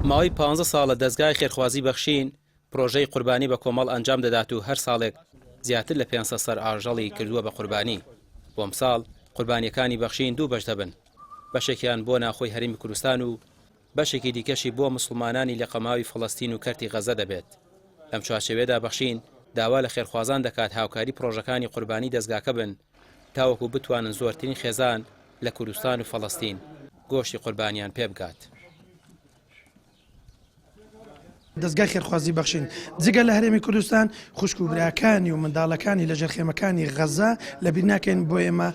ماوەی 15 ساڵە دەستگای خێرخوازی بەخشین پرۆژەی قوربانی بە کۆمەڵ ئەنجام دەدات و هەر ساڵێک زیاتر لە 500 سەر ئاژەڵی کردووە بە قوربانی. بۆم ساڵ قوربانیەکانی بەخشین دوو بەش دەبن، بەشێکیان بۆ ناخۆی هەرێمی کوردستان و بەشێکی دیکەشی بۆ مسلمانانی لە قەماوی فەڵەستین و کەرتی غەزە دەبێت. لەم چوارچێوێدا بەخشین داوا لە خێرخوازان دەکات هاوکاری پرۆژەکانی قوربانی دەستگاکە بن تاوەکو بتوانن زۆرترین خێزان لە کوردستان و فەڵەستین گۆشتی قوربانیان پێ بگات. دەستگای خێرخوازی بەخشین جگە لە هەرێمی کوردستان خوشک و براکانی و منداڵەکانی لە ژێرخێمەکانی غەزە لە بیر ناکەین بۆ ئێمە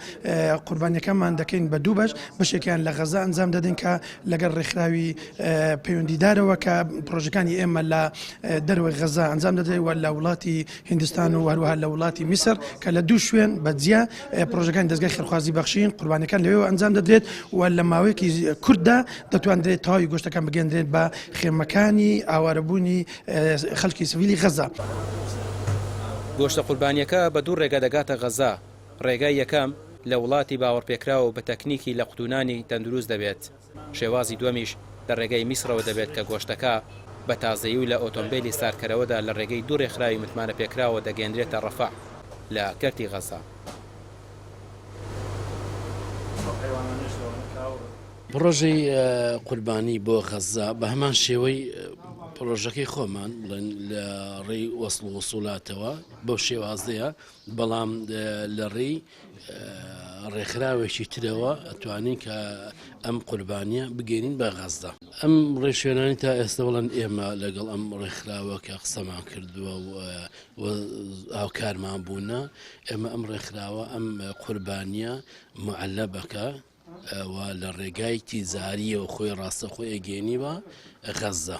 قوربانیەکەمان دەکەین بە دوو بەشێکیان لە غەزە ئەنجام دەدەین کە لەگەڵ ڕێکخراوی پەیوەندیدارەوە کە پرۆژەکانی ئێمە لە دەروی غەزە ئەنجام دەدەین و لە وڵاتی هیندستان و هەروەها لە وڵاتی میسر کە لە دوو شوێن بەجیا پرۆژەکانی دەستگای خێرخوازی بەخشین قوربانیەکان لەوێ ئەنجام دەدرێت و لە ماوەیەکی کورددا دەتوانرێت تاوی گۆشتەکان بگەندرێت بە خێمەکانی ئاوارە خەڵکی سڤیلی غەزە. گۆشتە قوربانیەکە بە دوو ڕێگە دەگاتە غەزە. ڕێگای یەکەم لە وڵاتی باوەڕپێکراوە بە تەکنیکی لە قوتونانی تەندروست دەبێت. شێوازی دووەمیش لە ڕێگەی میسرەوە دەبێت کە گۆشتەکە بە تازەیی و لە ئۆتۆمبیلی سارکەرەوەدا لە ڕێگەی دوو ڕێکخراوی متمانە پێکراوە دەگەێنرێتە ڕەفع لە کەرتی غەزە. پرۆژەی قوربانی بۆ غەزە بە هەمان شێوەی پرۆژەکەی خۆمان لە ڕێی وەسڵ و وسوڵاتەوە بەو شێوازەیە، بەڵام لە ڕێی ڕێکخراوێکی ترەوە ئەتوانین کە ئەم قوربانیە بگەێنین بە غەزە. ئەم ڕێشوێنانی تا ئێستا بڵند ئێمە لەگەڵ ئەم ڕێکخراوە کە قسەمان کردووە و هاوکارمان بوونە، ئێمە ئەم ڕێکخراوە ئەم قوربانیە معەلەبەکە و لە ڕێگای تیزاریە و خۆی ڕاستە خۆی ئەگەێنیوە غەزە.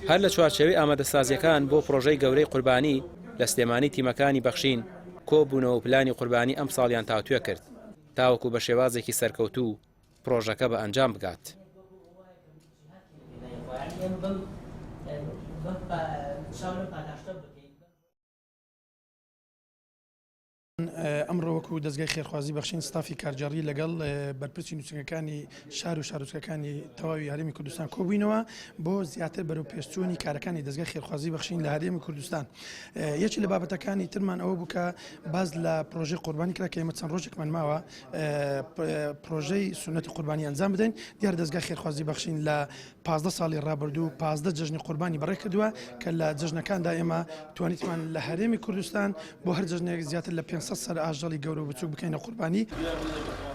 هەر لە چوارچێوەی ئامادەسازیەکان بۆ پرۆژەی گەورەی قوربانی لە سلێمانی تیمەکانی بەخشین کۆبوونەوە پلانی قوربانی ئەم ساڵیان تاوتوێ کرد تاوەکو بە شێوازێکی سەرکەوتوو پرۆژەکە بە ئەنجام بگات. ئەمڕۆ وەکو دەستگای خێرخوازی بەخشین ستافی کارجاری لەگەڵ بەرپرسی نووسنگەکانی شار و شارۆچکەکانی تەواوی هەرێمی کوردستان کۆبووینەوە بۆ زیاتر بەرەو پێشچوونی کارەکانی دەستگای خێرخوازی بەخشین لە هەرێمی کوردستان. یەکی لە بابەتەکانی ترمان ئەوە بوو کە باز لە پرۆژەی قوربانی کرا کە ئێمە چەند ڕۆژێکمان ماوە پرۆژەی سونەتی قوربانی ئەنجام بدەین. دیار دەستگای خێرخوازی بەخشین لە 15 ساڵی ڕابردوو 15 جژنی قوربانی بەڕێ کردووە کە لە جژنەکاندا ئێمە توانیتمان لە هەرێمی کوردستان بۆ هەر جژنێک زیاتر لە 500 سەر ئاژەڵی گەورە و بچووک بکەینە قوربانی.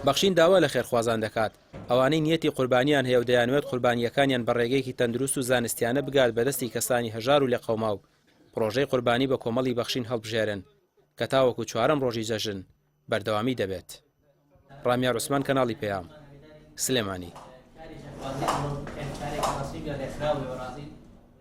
بەخشین داوا لە خێرخوازان دەکات ئەوانەی نیەتی قوربانیان هەیە و دەیانوێت قوربانیەکانیان بە ڕێگەیەکی تەندروست و زانستیانە بگات بەدەستی کەسانی هەژار و لە قەوما و پرۆژەی قوربانی بە کۆمەڵی بەخشین هەڵبژێرن کە تاوەکو چوارەم ڕۆژی جەژن بەردەوامی دەبێت. ڕامیار عوسمان، کەناڵی پێام، سلێمانی.